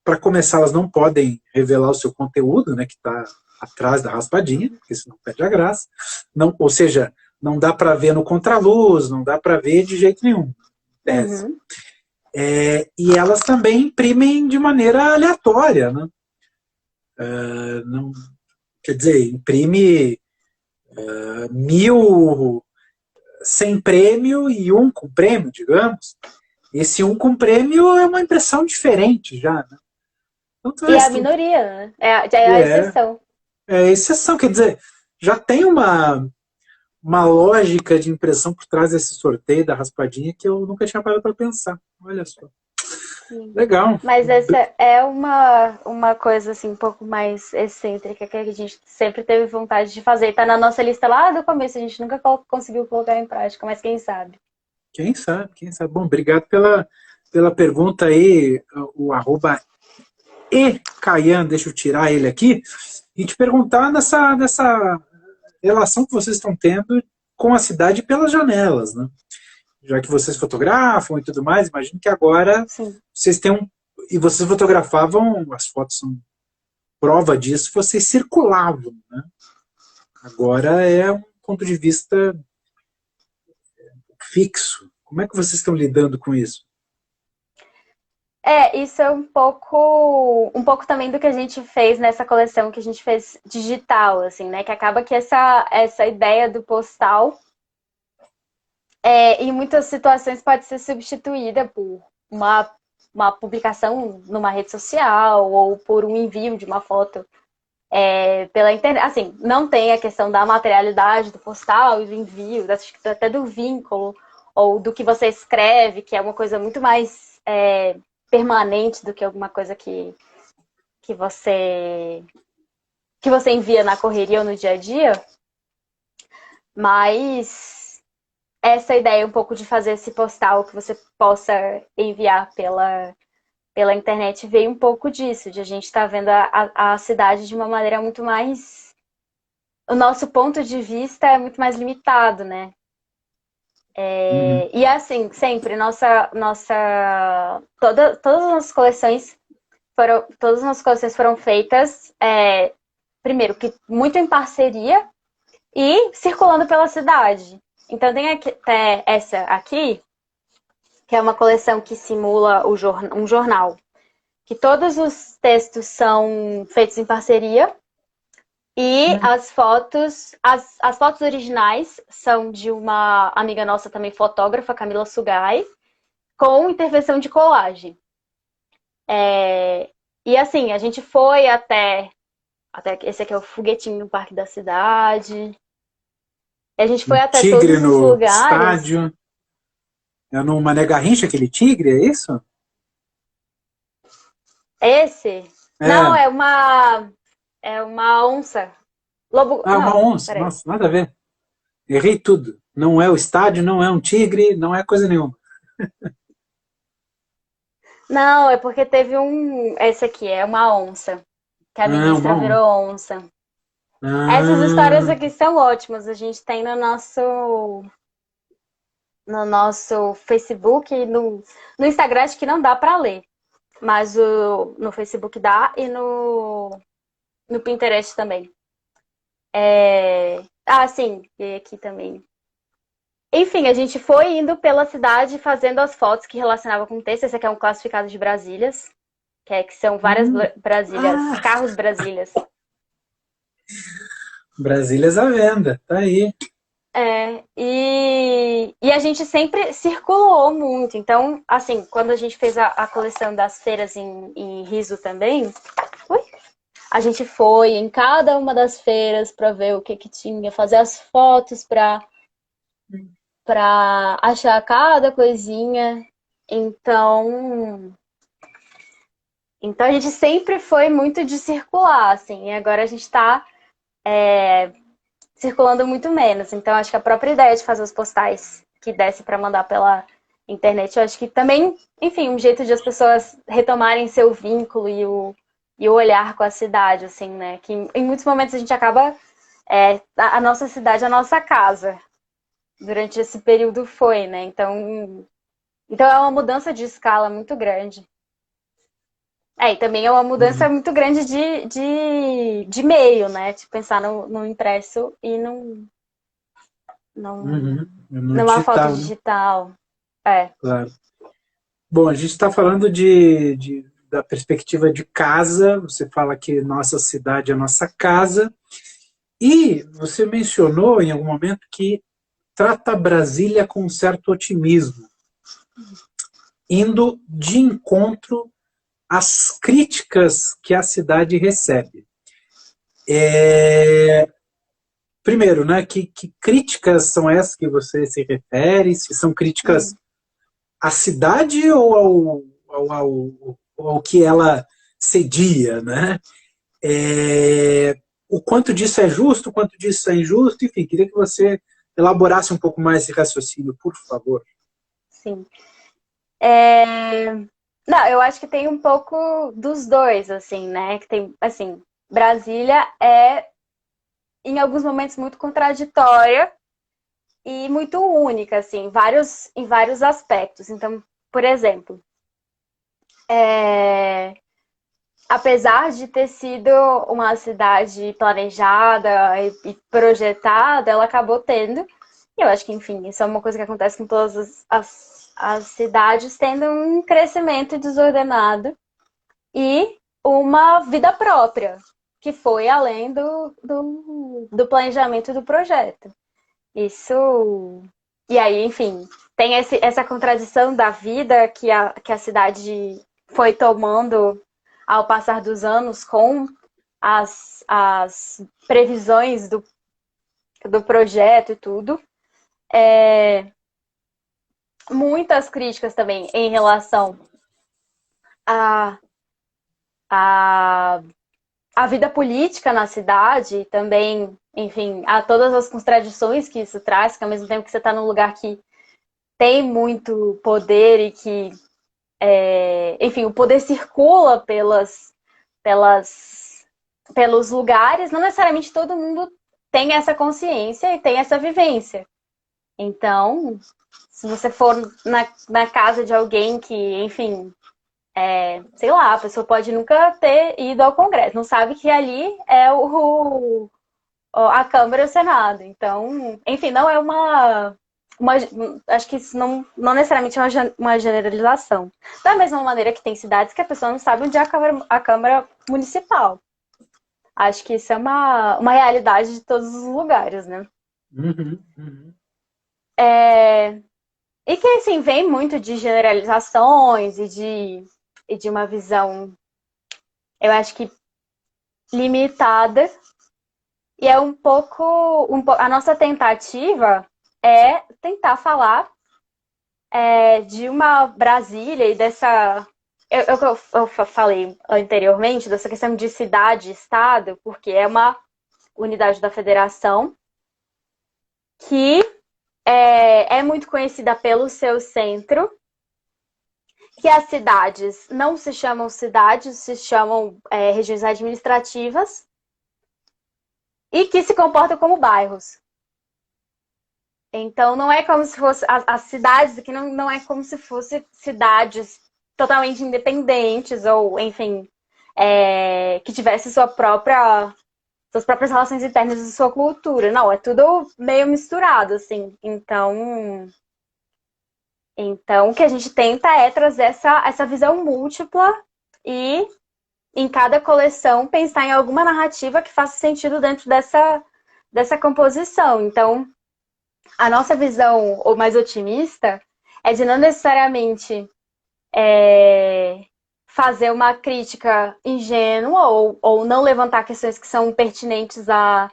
para começar, elas não podem revelar o seu conteúdo, né? Que está atrás da raspadinha, porque senão perde a graça. Não, ou seja, não dá para ver no contraluz, não dá para ver de jeito nenhum. Tese. Uhum. E elas também imprimem de maneira aleatória, né? Não, quer dizer, imprime 1.000 sem prêmio e um com prêmio, digamos. Esse um com prêmio é uma impressão diferente já, né? Então, E é a minoria, né? Já é a é, exceção. é exceção, quer dizer, já tem uma lógica de impressão por trás desse sorteio da raspadinha que eu nunca tinha parado para pensar. Olha só. Sim. Legal. Mas essa é uma coisa assim, um pouco mais excêntrica que a gente sempre teve vontade de fazer. Tá na nossa lista lá do começo, a gente nunca conseguiu colocar em prática, mas quem sabe? Quem sabe, quem sabe. Bom, obrigado pela pergunta aí, o arroba Caian, deixa eu tirar ele aqui, e te perguntar nessa relação que vocês estão tendo com a cidade pelas janelas, né? Já que vocês fotografam e tudo mais, imagino que agora Sim. vocês têm e vocês fotografavam, as fotos são prova disso, vocês circulavam, né? Agora é um ponto de vista fixo. Como é que vocês estão lidando com isso? Isso é um pouco também do que a gente fez nessa coleção que a gente fez digital, assim, né? Que acaba que essa ideia do postal, em muitas situações pode ser substituída por uma publicação numa rede social ou por um envio de uma foto pela internet. Assim, não tem a questão da materialidade do postal e do envio, até do vínculo ou do que você escreve, que é uma coisa muito mais permanente do que alguma coisa que você envia na correria ou no dia a dia. Mas essa ideia um pouco de fazer esse postal que você possa enviar pela internet veio um pouco disso, de a gente estar vendo a cidade de uma maneira muito mais. O nosso ponto de vista é muito mais limitado, né? E assim, sempre, todas as nossas coleções foram feitas, primeiro, que muito em parceria e circulando pela cidade. Então tem essa aqui, que é uma coleção que simula um jornal, que todos os textos são feitos em parceria e as fotos originais são de uma amiga nossa também fotógrafa, Camila Sugai, com intervenção de colagem. E assim, a gente foi até esse aqui é o foguetinho no Parque da Cidade. E a gente Um foi até tigre todos os no lugares. estádio. É no Mané Garrincha, aquele tigre, é isso? Esse? Não, É. é uma onça. Lobo, Ah, uma não, onça. peraí. Nossa, nada a ver. Errei tudo. Não é o estádio, não é um tigre, não é coisa nenhuma. Não, é porque teve um. Esse aqui é uma onça. Que a Ah, ministra uma onça. virou onça. Essas histórias Ah, aqui são ótimas. A gente tem no nosso Facebook e no Instagram, acho que não dá para ler. Mas no Facebook dá e no Pinterest também. Ah, sim, e aqui também. Enfim, a gente foi indo pela cidade fazendo as fotos que relacionavam com o texto. Esse aqui é um classificado de Brasílias, que são várias hum, Brasílias, ah, carros Brasílias. Brasília à venda, tá aí. E a gente sempre circulou muito. Então, assim, quando a gente fez a coleção das feiras em Riso também, ui, a gente foi em cada uma das feiras para ver o que que tinha, fazer as fotos para achar cada coisinha. Então, então a gente sempre foi muito de circular, assim. E agora a gente está circulando muito menos. Então, acho que a própria ideia de fazer os postais que desse para mandar pela internet, eu acho que também, enfim, um jeito de as pessoas retomarem seu vínculo e o olhar com a cidade, assim, né? Que em muitos momentos a gente acaba. A nossa cidade, a nossa casa, durante esse período foi, né? Então é uma mudança de escala muito grande. E também é uma mudança Uhum, muito grande de meio, né? De pensar no impresso e uhum. No numa foto digital, né? digital. É, Claro. Bom, a gente está falando da perspectiva de casa. Você fala que nossa cidade é nossa casa. E você mencionou em algum momento que trata Brasília com um certo otimismo, indo de encontro às críticas que a cidade recebe. Primeiro, né, que críticas são essas que você se refere? Se são críticas uhum. à cidade ou ao que ela cedia, né? O quanto disso é justo, o quanto disso é injusto, enfim, queria que você elaborasse um pouco mais esse raciocínio, por favor. Sim. É, Não, eu acho que tem um pouco dos dois, assim, né? Que tem, assim, Brasília é, em alguns momentos, muito contraditória e muito única, assim, em vários aspectos. Então, por exemplo, é, apesar de ter sido uma cidade planejada e projetada, ela acabou tendo, e eu acho que, enfim, isso é uma coisa que acontece com todas as cidades, tendo um crescimento desordenado e uma vida própria, que foi além do planejamento do projeto. Isso. E aí, enfim, tem essa contradição da vida que a cidade foi tomando ao passar dos anos com as previsões do projeto e tudo. Muitas críticas também em relação à, à, à vida política na cidade, também, enfim, a todas as contradições que isso traz, que ao mesmo tempo que você está num lugar que tem muito poder e que, enfim, o poder circula pelas, pelos lugares, não necessariamente todo mundo tem essa consciência e tem essa vivência. Então, se você for na casa de alguém que, enfim, sei lá, a pessoa pode nunca ter ido ao Congresso, não sabe que ali é a Câmara e o Senado. Então, enfim, não é uma acho que isso não necessariamente é uma generalização. Da mesma maneira que tem cidades que a pessoa não sabe onde é a Câmara Municipal. Acho que isso é uma realidade de todos os lugares, né? Uhum, uhum. E que, assim, vem muito de generalizações e de uma visão eu acho que limitada. E é a nossa tentativa é tentar falar de uma Brasília e dessa. Eu falei anteriormente dessa questão de cidade e estado, porque é uma unidade da federação que é muito conhecida pelo seu centro, que as cidades não se chamam cidades, se chamam regiões administrativas, e que se comportam como bairros. Então não é como se fosse as cidades aqui não é como se fossem cidades totalmente independentes ou, enfim, que tivesse suas próprias relações internas e sua cultura. Não, é tudo meio misturado, assim. Então o que a gente tenta é trazer essa visão múltipla e em cada coleção pensar em alguma narrativa que faça sentido dentro dessa composição. Então, a nossa visão ou mais otimista é de não necessariamente fazer uma crítica ingênua ou não levantar questões que são pertinentes à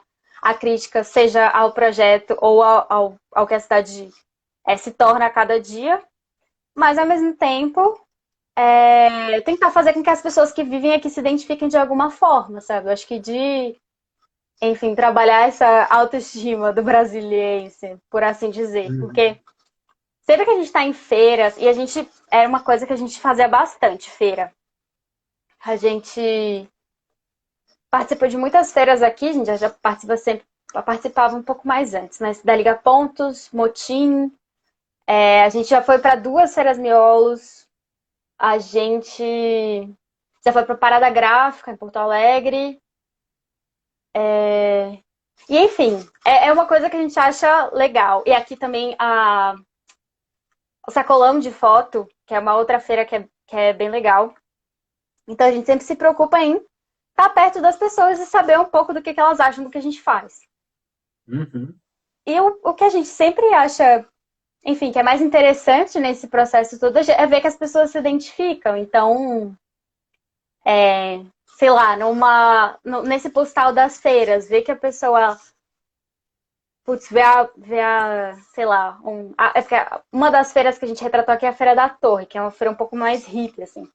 crítica, seja ao projeto ou ao que a cidade se torna a cada dia, mas ao mesmo tempo tentar fazer com que as pessoas que vivem aqui se identifiquem de alguma forma, sabe? Eu acho que enfim, trabalhar essa autoestima do brasiliense, por assim dizer. Porque sempre que a gente está em feiras, e era uma coisa que a gente fazia bastante, feira. A gente participou de muitas feiras aqui, a gente já participava um pouco mais antes, né? Da Liga Pontos, Motim, a gente já foi para 2 feiras miolos, a gente já foi para Parada Gráfica, em Porto Alegre. E, enfim, é uma coisa que a gente acha legal. E aqui também o Sacolão de Foto, que é uma outra feira que é bem legal. Então a gente sempre se preocupa em estar perto das pessoas e saber um pouco do que elas acham do que a gente faz. Uhum. E o que a gente sempre acha, enfim, que é mais interessante nesse processo todo é ver que as pessoas se identificam. Então, sei lá, nesse postal das feiras, ver que a pessoa sei lá, uma das feiras que a gente retratou aqui é a Feira da Torre, que é uma feira um pouco mais hippie, assim.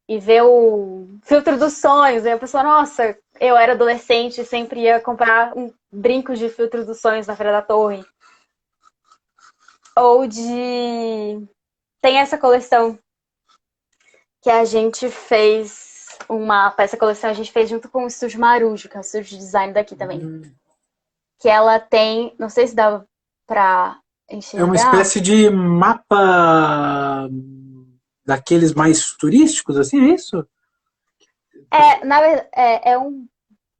E ver o filtro dos sonhos, aí a pessoa, nossa, eu era adolescente e sempre ia comprar brincos de filtro dos sonhos na Feira da Torre. Ou tem essa coleção que a gente fez essa coleção a gente fez junto com o Estúdio Marujo, que é o estúdio de design daqui também. Que ela tem, não sei se dá pra É uma enxergar. espécie de mapa daqueles mais turísticos, assim, é isso? Na verdade,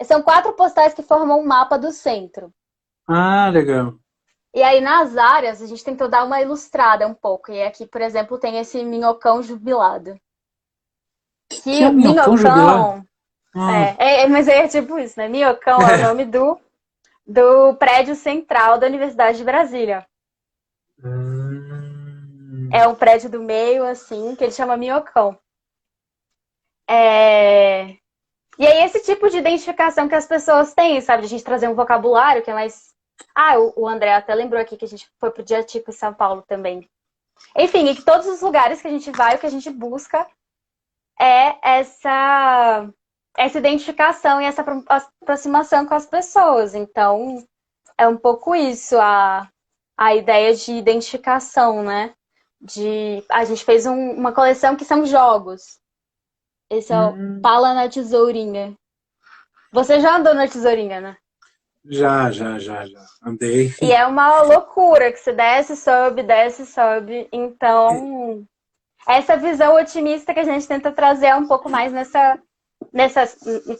são 4 postais que formam um mapa do centro. Ah, legal. E aí, nas áreas, a gente tentou dar uma ilustrada um pouco. E aqui, por exemplo, tem esse minhocão jubilado. Que é Que o minhocão jubilado? minhocão... Ah. mas é tipo isso, né? Minhocão é o nome do prédio central da Universidade de Brasília. É um prédio do meio, assim, que ele chama Minhocão. E aí, esse tipo de identificação que as pessoas têm, sabe? De a gente trazer um vocabulário que é mais... o André até lembrou aqui que a gente foi pro Dia Tipo em São Paulo também. Enfim, e que todos os lugares que a gente vai, o que a gente busca é essa identificação e essa aproximação com as pessoas. Então, é um pouco isso, a ideia de identificação, né? A gente fez uma coleção que são jogos. Esse é o Pala na Tesourinha. Você já andou na Tesourinha, né? Já. Andei. E é uma loucura, que você desce, sobe. Então, essa visão otimista que a gente tenta trazer é um pouco mais nessa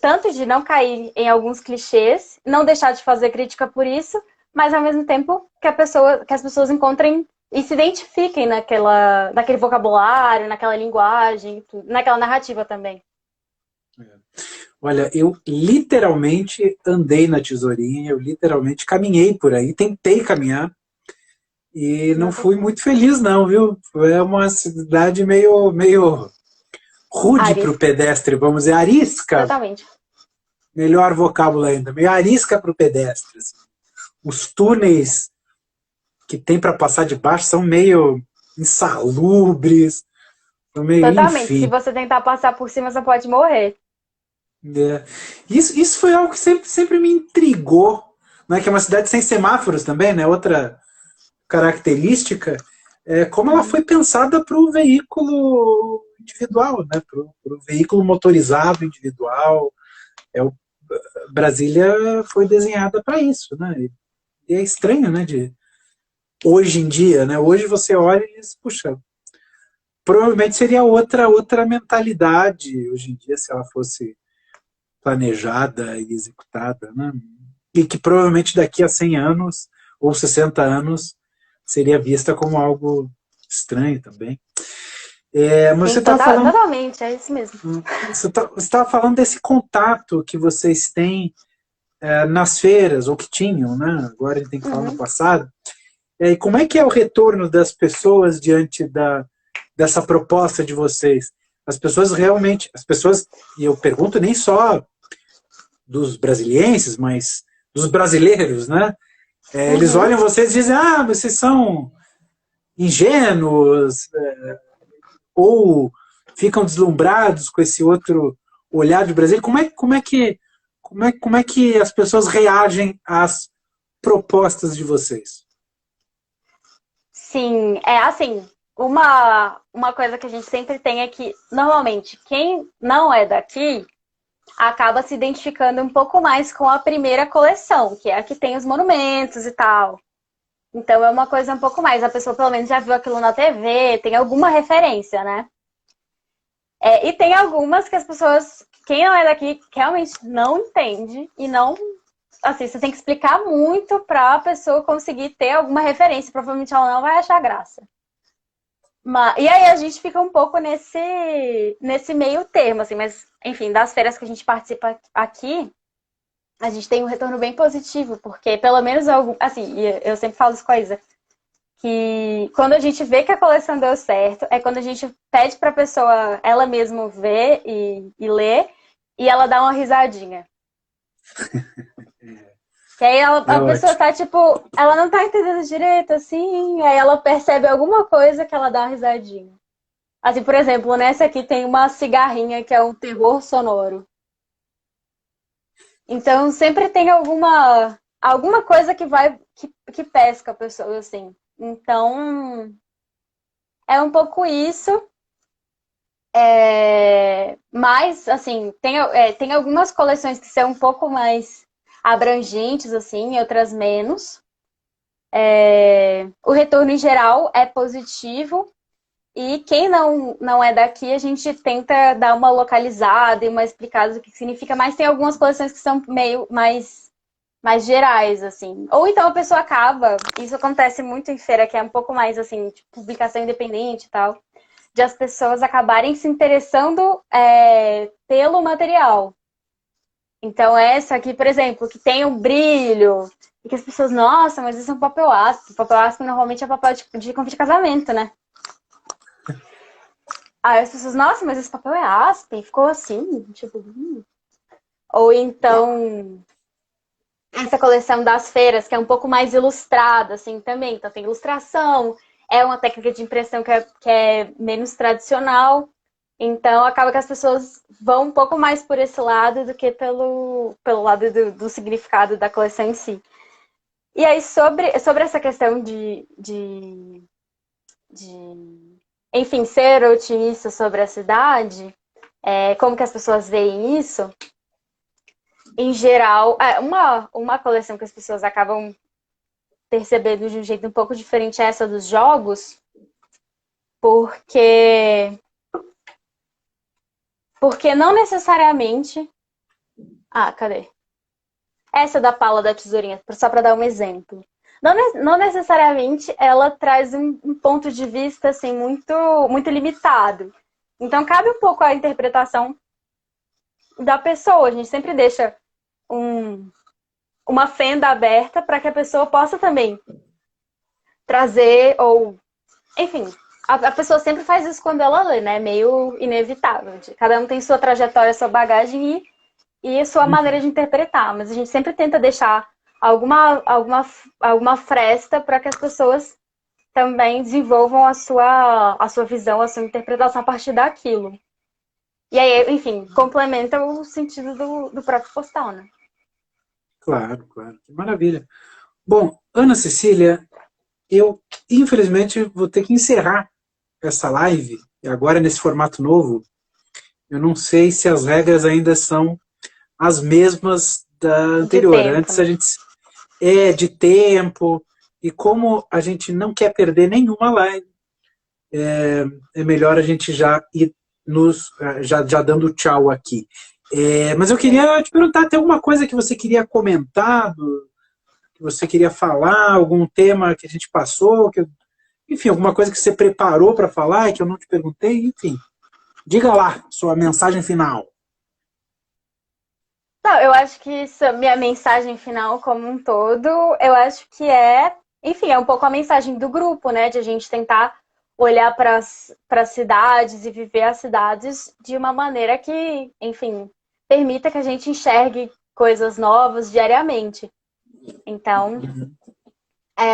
tanto de não cair em alguns clichês, não deixar de fazer crítica por isso, mas ao mesmo tempo que as pessoas encontrem e se identifiquem naquele vocabulário, naquela linguagem, naquela narrativa também. Olha, eu literalmente andei na Tesourinha, eu literalmente caminhei por aí, tentei caminhar e não fui muito feliz não, viu? É uma cidade meio rude para o Arisca, pedestre, vamos dizer, arisca, exatamente. melhor vocábulo ainda, meio arisca para o pedestre. Assim. Os túneis que tem para passar de baixo são meio insalubres, são meio, Totalmente. Se enfim. você tentar passar por cima, você pode morrer. É. Isso foi algo que sempre me intrigou, né? Que é uma cidade sem semáforos também, né? Outra característica é como ela Uhum. foi pensada para o veículo individual, né? Para o veículo motorizado individual. É o, Brasília foi desenhada para isso, né? E é estranho, né? De, hoje em dia, né? Hoje você olha e diz, puxa, provavelmente seria outra mentalidade hoje em dia se ela fosse planejada e executada, né? E que provavelmente daqui a 100 anos ou 60 anos seria vista como algo estranho também. Mas Sim, você estava falando, totalmente, é isso mesmo. você estava falando desse contato que vocês têm nas feiras, ou que tinham, né? Agora a gente tem que falar no Uhum. passado. E como é que é o retorno das pessoas diante dessa proposta de vocês? As pessoas realmente, e eu pergunto nem só dos brasilienses, mas dos brasileiros, né? Eles Uhum. olham vocês e dizem, vocês são ingênuos, ou ficam deslumbrados com esse outro olhar de Brasil. Como é que as pessoas reagem às propostas de vocês? Sim, é assim, uma coisa que a gente sempre tem é que, normalmente, quem não é daqui acaba se identificando um pouco mais com a primeira coleção, que é a que tem os monumentos e tal. Então é uma coisa um pouco mais, a pessoa pelo menos já viu aquilo na TV, tem alguma referência, né? E tem algumas que as pessoas, quem não é daqui, realmente não entende e não. Assim, você tem que explicar muito para a pessoa conseguir ter alguma referência. Provavelmente ela não vai achar graça. E aí a gente fica um pouco nesse meio termo, assim, mas, enfim, das feiras que a gente participa aqui, a gente tem um retorno bem positivo, porque pelo menos, assim, eu sempre falo isso com a Isa, que quando a gente vê que a coleção deu certo, é quando a gente pede para a pessoa ela mesma ver e ler, e ela dá uma risadinha. Que aí É a pessoa ótimo. tá, tipo, ela não tá entendendo direito, assim, aí ela percebe alguma coisa que ela dá uma risadinha. Assim, por exemplo, nessa aqui tem uma cigarrinha que é um terror sonoro. Então, sempre tem alguma coisa que pesca a pessoa, assim. Então, é um pouco isso. Mas, assim, tem algumas coleções que são um pouco mais abrangentes, assim, e outras menos. O retorno em geral é positivo. E quem não é daqui, a gente tenta dar uma localizada e uma explicada do que significa, mas tem algumas coleções que são meio mais gerais, assim. Ou então a pessoa acaba, isso acontece muito em feira, que é um pouco mais, assim, de publicação independente e tal, de as pessoas acabarem se interessando pelo material. Então, essa aqui, por exemplo, que tem um brilho, e que as pessoas, nossa, mas isso é um papel ácido. Papel ácido normalmente é papel de convite de casamento, né? Aí as pessoas, nossa, mas esse papel é áspero, ficou assim, tipo. Ou então, essa coleção das feiras, que é um pouco mais ilustrada, assim, também. Então, tem ilustração, é uma técnica de impressão que é menos tradicional. Então, acaba que as pessoas vão um pouco mais por esse lado do que pelo lado do significado da coleção em si. E aí, sobre essa questão de, enfim, ser otimista sobre a cidade, como que as pessoas veem isso, em geral, uma coleção que as pessoas acabam percebendo de um jeito um pouco diferente é essa dos jogos, porque não necessariamente. Ah, cadê? Essa da pala da tesourinha, só para dar um exemplo. Não necessariamente ela traz um ponto de vista assim muito muito limitado. Então cabe um pouco a interpretação da pessoa. A gente sempre deixa uma fenda aberta para que a pessoa possa também trazer ou, enfim. A pessoa sempre faz isso quando ela lê, né? É meio inevitável. Cada um tem sua trajetória, sua bagagem e sua maneira de interpretar. Mas a gente sempre tenta deixar alguma fresta para que as pessoas também desenvolvam a sua visão, a sua interpretação a partir daquilo. E aí, enfim, complementa o sentido do próprio postal, né? Claro, claro. Que maravilha. Bom, Ana Cecília, eu infelizmente vou ter que encerrar essa live, e agora nesse formato novo. Eu não sei se as regras ainda são as mesmas da De anterior. tempo, Antes a né? gente de tempo, e como a gente não quer perder nenhuma live, é melhor a gente já ir já dando tchau aqui. Mas eu queria te perguntar, tem alguma coisa que você queria comentar, que você queria falar, algum tema que a gente passou, enfim, alguma coisa que você preparou para falar e que eu não te perguntei, enfim. Diga lá, sua mensagem final. Não, eu acho que minha mensagem final como um todo, eu acho que enfim, é um pouco a mensagem do grupo, né? De a gente tentar olhar para as cidades e viver as cidades de uma maneira que, enfim, permita que a gente enxergue coisas novas diariamente. Então,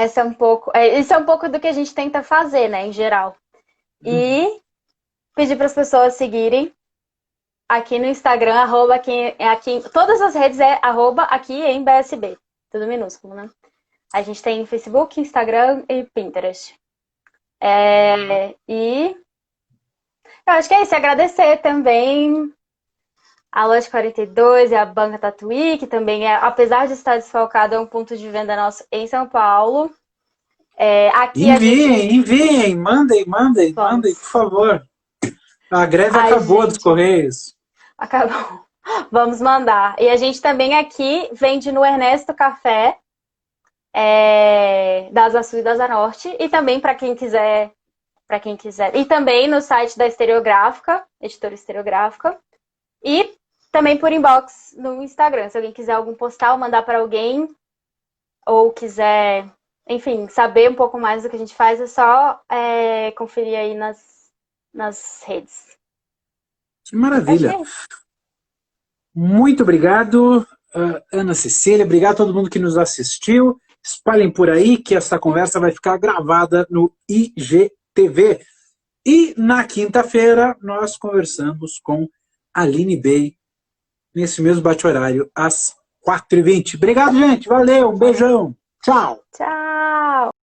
isso é um pouco do que a gente tenta fazer, né, em geral. E pedir para as pessoas seguirem aqui no Instagram, todas as redes aqui em BSB. Tudo minúsculo, né? A gente tem Facebook, Instagram e Pinterest. E eu acho que é isso. Agradecer também a Loja 42 e a Banca Tatuí, que também apesar de estar desfalcado, é um ponto de venda nosso em São Paulo. Aqui a gente. Enviem, mandem, por Vamos. favor. A greve A acabou dos gente. Correios. Acabou. Vamos mandar. E a gente também aqui vende no Ernesto Café, da Asa Sul e da Asa Norte. E também para quem quiser. E também no site da Estereográfica, editora Estereográfica. E também por inbox no Instagram. Se alguém quiser algum postal, mandar para alguém. Ou quiser, enfim, saber um pouco mais do que a gente faz, é só conferir aí nas redes. Que Acho que maravilha. é isso. Muito obrigado, Ana Cecília. Obrigado a todo mundo que nos assistiu. Espalhem por aí que essa conversa vai ficar gravada no IGTV. E na quinta-feira nós conversamos com Aline Bey nesse mesmo bate-horário, às 4h20. Obrigado, gente. Valeu. Um beijão. Tchau. Tchau.